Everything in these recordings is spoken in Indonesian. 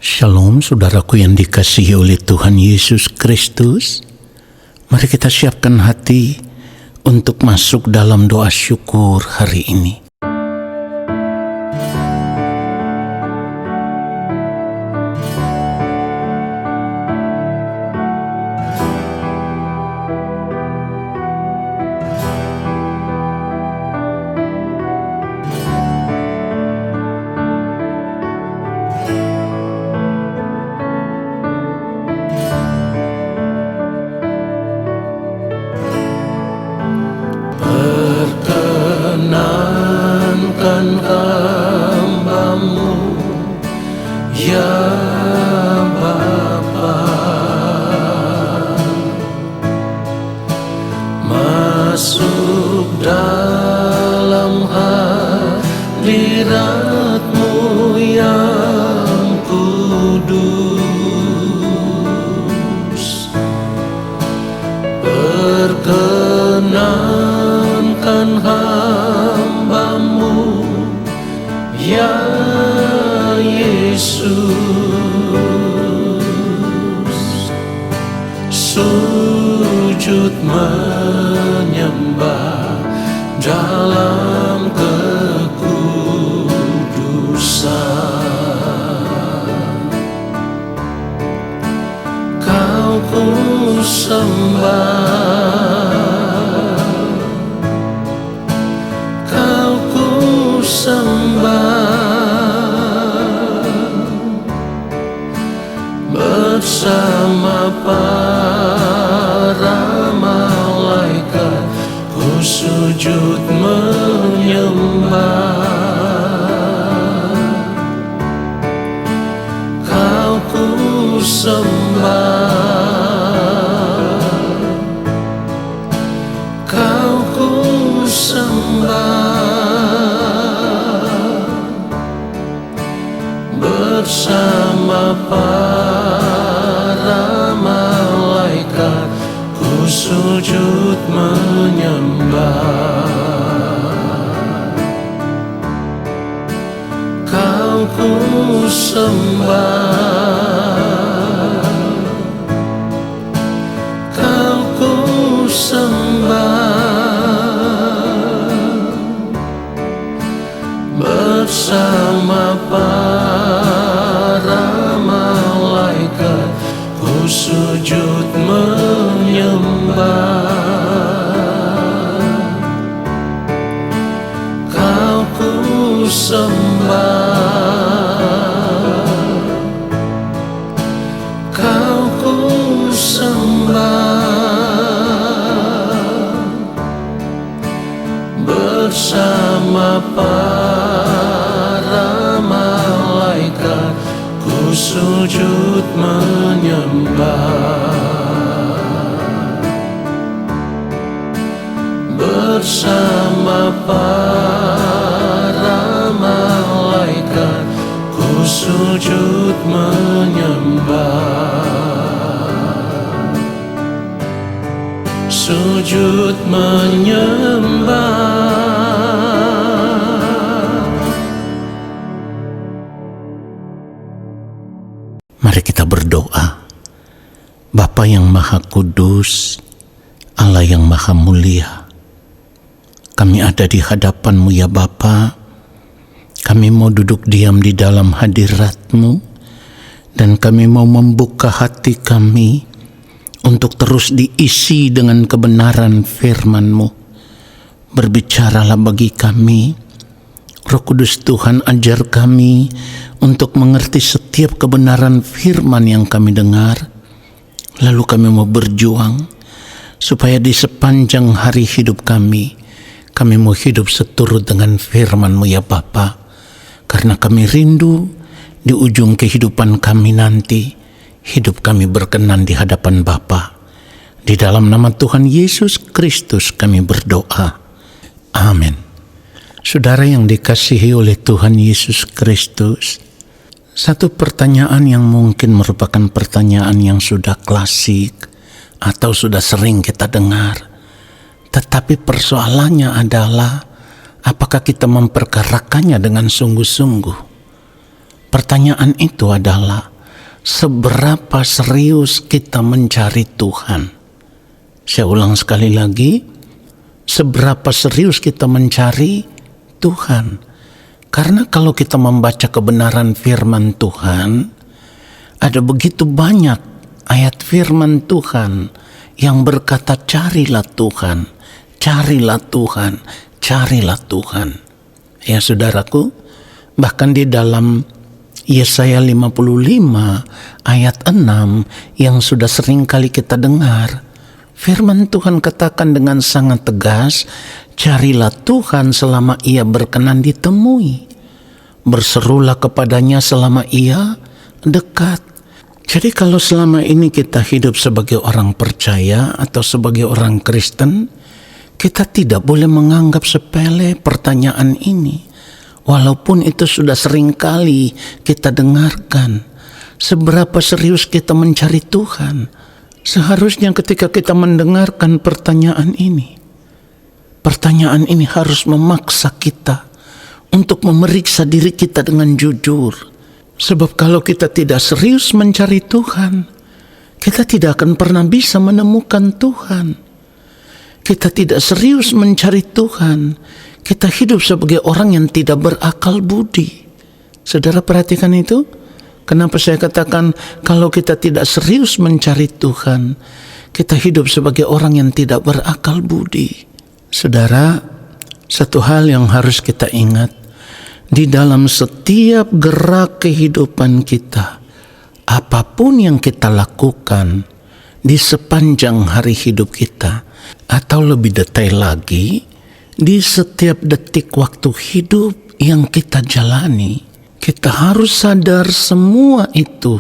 Shalom saudaraku yang dikasihi oleh Tuhan Yesus Kristus. Mari kita siapkan hati untuk masuk dalam doa syukur hari ini. Perkenankan hamba-Mu, ya Bapa, masuk dalam hadirat-Mu yang kudus. Perkenankan hamba-Mu, ya Yesus, sujud menyembah dalam kekudusan. Kau ku sembah, Kau ku sembah, bersama para malaikat ku sujud menyembah. Kau ku sembah, Kau ku sembah, bersama para malaikat ku sujud menyembah. Kau ku sembah, Kau ku sembah, bersama para malaikat ku sujud menyembah. Kau ku sembah, Kau ku sembah, bersama para malaikat ku sujud menyembah. Bersama para malaikat ku sujud menyembah. Sujud menyembah. Mari kita berdoa. Bapa yang Maha Kudus, Allah yang Maha Mulia, kami ada di hadapan-Mu ya Bapa. Kami mau duduk diam di dalam hadirat-Mu, dan kami mau membuka hati kami untuk terus diisi dengan kebenaran firman-Mu. Berbicaralah bagi kami, Roh Kudus Tuhan, ajar kami untuk mengerti setiap kebenaran firman yang kami dengar. Lalu kami mau berjuang supaya di sepanjang hari hidup kami mau hidup seturut dengan firman-Mu ya Bapa. Karena kami rindu di ujung kehidupan kami nanti, hidup kami berkenan di hadapan Bapa. Di dalam nama Tuhan Yesus Kristus kami berdoa. Amin. Saudara yang dikasihi oleh Tuhan Yesus Kristus, satu pertanyaan yang mungkin merupakan pertanyaan yang sudah klasik atau sudah sering kita dengar. Tetapi persoalannya adalah, apakah kita memperkarakannya dengan sungguh-sungguh? Pertanyaan itu adalah, seberapa serius kita mencari Tuhan. Saya ulang sekali lagi, seberapa serius kita mencari Tuhan. Karena kalau kita membaca kebenaran firman Tuhan, ada begitu banyak ayat firman Tuhan yang berkata carilah Tuhan, carilah Tuhan, carilah Tuhan. Ya saudaraku, bahkan di dalam Yesaya 55 ayat 6 yang sudah sering kali kita dengar, firman Tuhan katakan dengan sangat tegas, carilah Tuhan selama ia berkenan ditemui. Berserulah kepadanya selama ia dekat. Jadi kalau selama ini kita hidup sebagai orang percaya atau sebagai orang Kristen, kita tidak boleh menganggap sepele pertanyaan ini. Walaupun itu sudah sering kali kita dengarkan. Seberapa serius kita mencari Tuhan. Seharusnya ketika kita mendengarkan pertanyaan ini harus memaksa kita untuk memeriksa diri kita dengan jujur. Sebab kalau kita tidak serius mencari Tuhan, kita tidak akan pernah bisa menemukan Tuhan. Kita tidak serius mencari Tuhan, kita hidup sebagai orang yang tidak berakal budi. Saudara perhatikan itu? Kenapa saya katakan kalau kita tidak serius mencari Tuhan, kita hidup sebagai orang yang tidak berakal budi. Saudara, satu hal yang harus kita ingat, di dalam setiap gerak kehidupan kita, apapun yang kita lakukan di sepanjang hari hidup kita, atau lebih detail lagi, di setiap detik waktu hidup yang kita jalani, kita harus sadar semua itu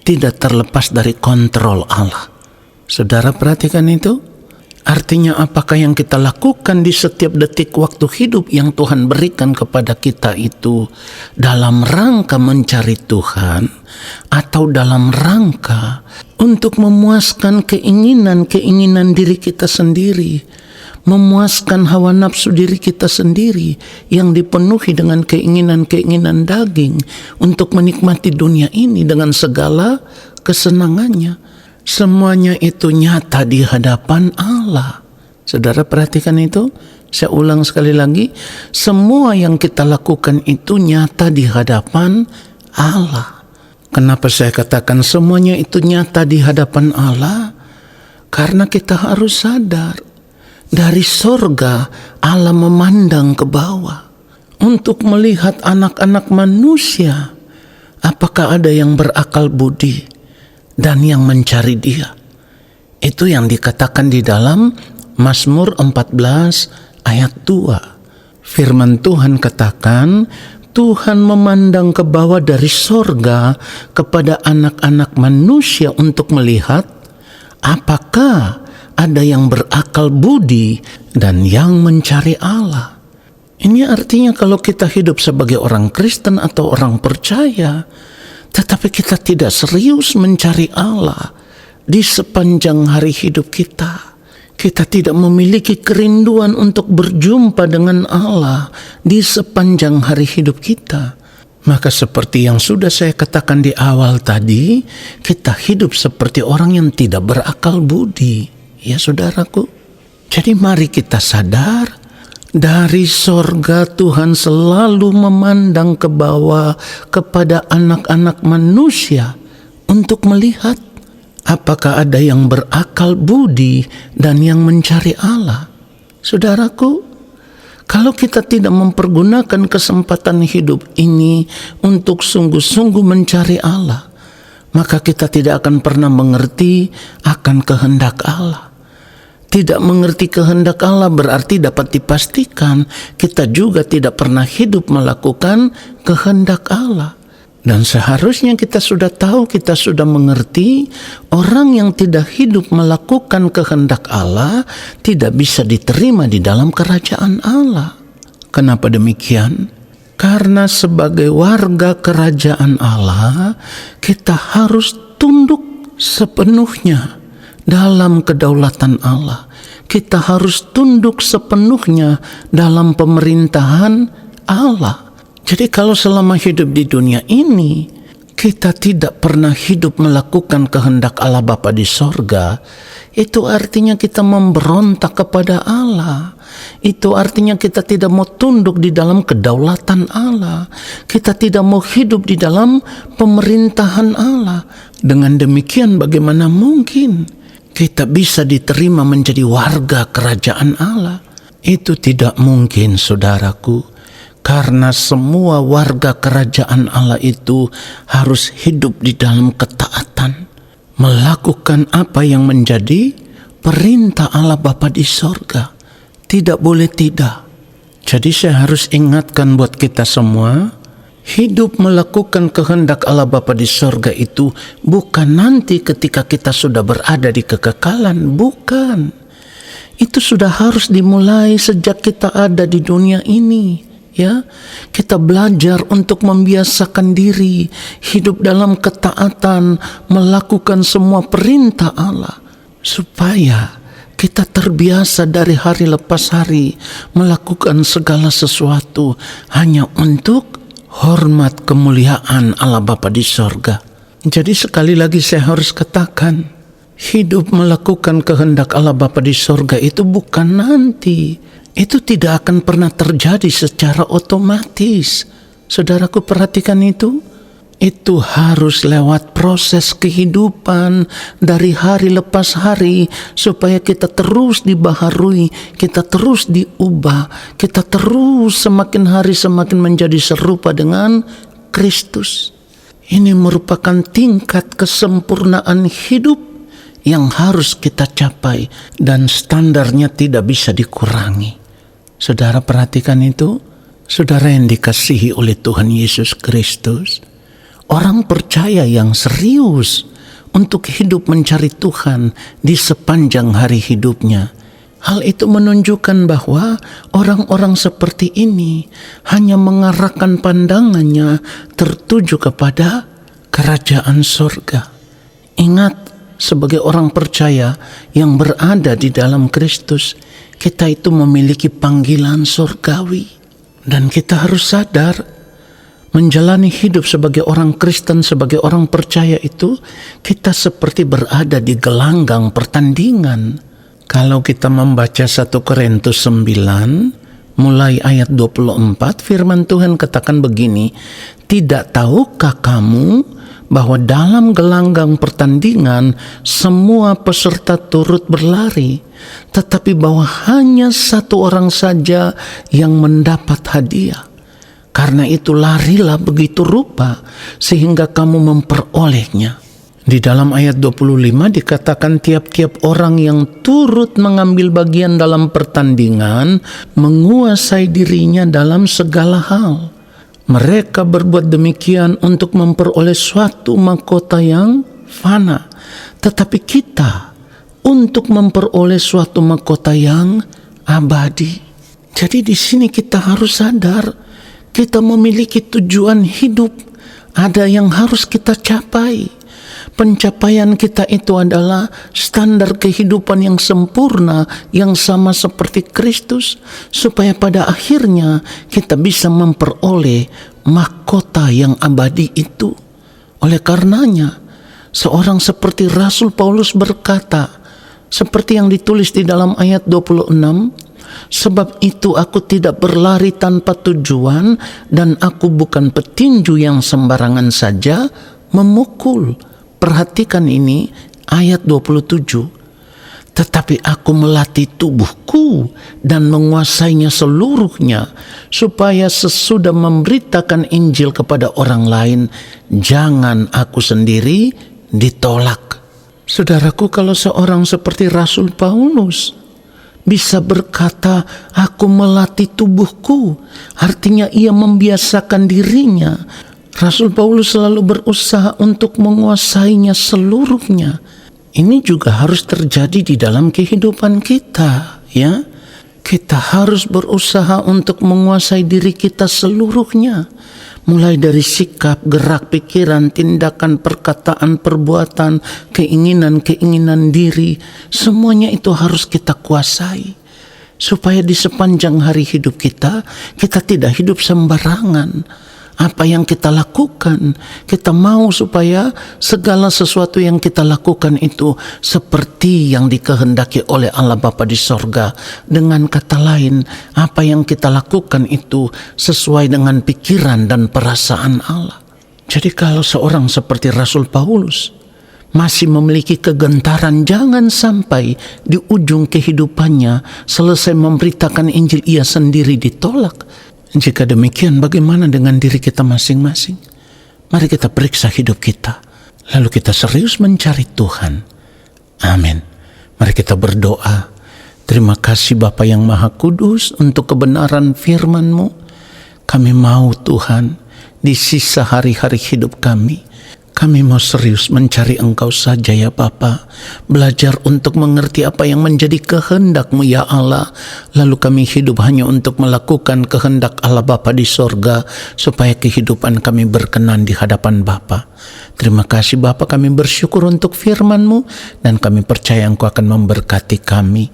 tidak terlepas dari kontrol Allah. Saudara perhatikan itu? Artinya apakah yang kita lakukan di setiap detik waktu hidup yang Tuhan berikan kepada kita itu dalam rangka mencari Tuhan atau dalam rangka untuk memuaskan keinginan diri kita sendiri, memuaskan hawa nafsu diri kita sendiri yang dipenuhi dengan keinginan daging untuk menikmati dunia ini dengan segala kesenangannya. Semuanya itu nyata di hadapan Allah. Saudara perhatikan itu? Saya ulang sekali lagi, semua yang kita lakukan itu nyata di hadapan Allah. Kenapa saya katakan semuanya itu nyata di hadapan Allah? Karena kita harus sadar, dari sorga Allah memandang ke bawah untuk melihat anak-anak manusia, apakah ada yang berakal budi dan yang mencari Dia. Itu yang dikatakan di dalam Mazmur 14 ayat 2. Firman Tuhan katakan, Tuhan memandang ke bawah dari sorga kepada anak-anak manusia untuk melihat apakah ada yang berakal budi dan yang mencari Allah. Ini artinya kalau kita hidup sebagai orang Kristen atau orang percaya, tetapi kita tidak serius mencari Allah di sepanjang hari hidup kita, kita tidak memiliki kerinduan untuk berjumpa dengan Allah di sepanjang hari hidup kita, maka seperti yang sudah saya katakan di awal tadi, kita hidup seperti orang yang tidak berakal budi. Ya saudaraku, jadi mari kita sadar, dari sorga Tuhan selalu memandang ke bawah kepada anak-anak manusia untuk melihat apakah ada yang berakal budi dan yang mencari Allah. Saudaraku, kalau kita tidak mempergunakan kesempatan hidup ini untuk sungguh-sungguh mencari Allah, maka kita tidak akan pernah mengerti akan kehendak Allah. Tidak mengerti kehendak Allah berarti dapat dipastikan kita juga tidak pernah hidup melakukan kehendak Allah. Dan seharusnya kita sudah tahu, kita sudah mengerti, orang yang tidak hidup melakukan kehendak Allah tidak bisa diterima di dalam kerajaan Allah. Kenapa demikian? Karena sebagai warga kerajaan Allah, kita harus tunduk sepenuhnya dalam kedaulatan Allah. Kita harus tunduk sepenuhnya dalam pemerintahan Allah. Jadi kalau selama hidup di dunia ini kita tidak pernah hidup melakukan kehendak Allah Bapa di sorga, itu artinya kita memberontak kepada Allah. Itu artinya kita tidak mau tunduk di dalam kedaulatan Allah. Kita tidak mau hidup di dalam pemerintahan Allah. Dengan demikian bagaimana mungkin kita bisa diterima menjadi warga kerajaan Allah? Itu tidak mungkin, saudaraku. Karena semua warga kerajaan Allah itu harus hidup di dalam ketaatan, melakukan apa yang menjadi perintah Allah Bapa di sorga. Tidak boleh tidak. Jadi saya harus ingatkan buat kita semua, hidup melakukan kehendak Allah Bapa di sorga itu bukan nanti ketika kita sudah berada di kekekalan, bukan. Itu sudah harus dimulai sejak kita ada di dunia ini. Ya, kita belajar untuk membiasakan diri hidup dalam ketaatan, melakukan semua perintah Allah, supaya kita terbiasa dari hari lepas hari melakukan segala sesuatu hanya untuk hormat kemuliaan Allah Bapa di sorga. Jadi sekali lagi saya harus katakan, hidup melakukan kehendak Allah Bapa di sorga itu bukan nanti. Itu tidak akan pernah terjadi secara otomatis. Saudaraku, perhatikan itu. Itu harus lewat proses kehidupan dari hari lepas hari, supaya kita terus dibaharui, kita terus diubah, kita terus semakin hari semakin menjadi serupa dengan Kristus. Ini merupakan tingkat kesempurnaan hidup yang harus kita capai dan standarnya tidak bisa dikurangi. Saudara perhatikan itu, saudara yang dikasihi oleh Tuhan Yesus Kristus, orang percaya yang serius untuk hidup mencari Tuhan di sepanjang hari hidupnya. Hal itu menunjukkan bahwa orang-orang seperti ini hanya mengarahkan pandangannya tertuju kepada kerajaan surga. Ingat, sebagai orang percaya yang berada di dalam Kristus, kita itu memiliki panggilan surgawi. Dan kita harus sadar, menjalani hidup sebagai orang Kristen, sebagai orang percaya itu, kita seperti berada di gelanggang pertandingan. Kalau kita membaca 1 Korintus 9, mulai ayat 24, firman Tuhan katakan begini, "Tidak tahukah kamu bahwa dalam gelanggang pertandingan semua peserta turut berlari, tetapi bahwa hanya satu orang saja yang mendapat hadiah? Karena itu larilah begitu rupa sehingga kamu memperolehnya." Di dalam ayat 25 dikatakan tiap-tiap orang yang turut mengambil bagian dalam pertandingan menguasai dirinya dalam segala hal. Mereka berbuat demikian untuk memperoleh suatu mahkota yang fana, tetapi kita untuk memperoleh suatu mahkota yang abadi. Jadi di sini kita harus sadar, kita memiliki tujuan hidup, ada yang harus kita capai. Pencapaian kita itu adalah standar kehidupan yang sempurna, yang sama seperti Kristus, supaya pada akhirnya kita bisa memperoleh mahkota yang abadi itu. Oleh karenanya, seorang seperti Rasul Paulus berkata, seperti yang ditulis di dalam ayat 26, "Sebab itu aku tidak berlari tanpa tujuan, dan aku bukan petinju yang sembarangan saja memukul." Perhatikan ini ayat 27. "Tetapi aku melatih tubuhku dan menguasainya seluruhnya, supaya sesudah memberitakan Injil kepada orang lain, jangan aku sendiri ditolak." Saudaraku, kalau seorang seperti Rasul Paulus bisa berkata, "Aku melatih tubuhku," artinya ia membiasakan dirinya. Rasul Paulus selalu berusaha untuk menguasainya seluruhnya. Ini juga harus terjadi di dalam kehidupan kita, ya. Kita harus berusaha untuk menguasai diri kita seluruhnya. Mulai dari sikap, gerak, pikiran, tindakan, perkataan, perbuatan, keinginan diri, semuanya itu harus kita kuasai. Supaya di sepanjang hari hidup kita tidak hidup sembarangan. apa yang kita lakukan. Kita mau supaya segala sesuatu yang kita lakukan itu seperti yang dikehendaki oleh Allah Bapa di sorga. Dengan kata lain, apa yang kita lakukan itu sesuai dengan pikiran dan perasaan Allah. Jadi kalau seorang seperti Rasul Paulus masih memiliki kegentaran, jangan sampai di ujung kehidupannya selesai memberitakan Injil ia sendiri ditolak. Jika demikian, bagaimana dengan diri kita masing-masing? Mari kita periksa hidup kita, lalu kita serius mencari Tuhan. Amin. Mari kita berdoa. Terima kasih Bapa yang Maha Kudus untuk kebenaran firman-Mu. Kami mau Tuhan, di sisa hari-hari hidup kami mau serius mencari Engkau saja ya Bapa. Belajar untuk mengerti apa yang menjadi kehendak-Mu ya Allah. Lalu kami hidup hanya untuk melakukan kehendak Allah Bapa di sorga, supaya kehidupan kami berkenan di hadapan Bapa. Terima kasih Bapa, kami bersyukur untuk firman-Mu, dan kami percaya Engkau akan memberkati kami.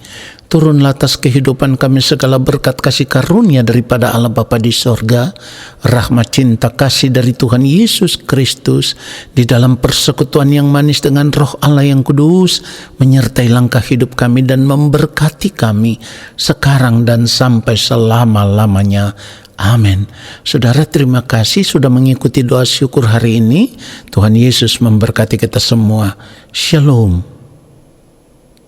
Turunlah atas kehidupan kami segala berkat kasih karunia daripada Allah Bapa di sorga, rahmat cinta kasih dari Tuhan Yesus Kristus, di dalam persekutuan yang manis dengan Roh Allah yang kudus, menyertai langkah hidup kami dan memberkati kami sekarang dan sampai selama-lamanya. Amin. Saudara, terima kasih sudah mengikuti doa syukur hari ini. Tuhan Yesus memberkati kita semua. Shalom.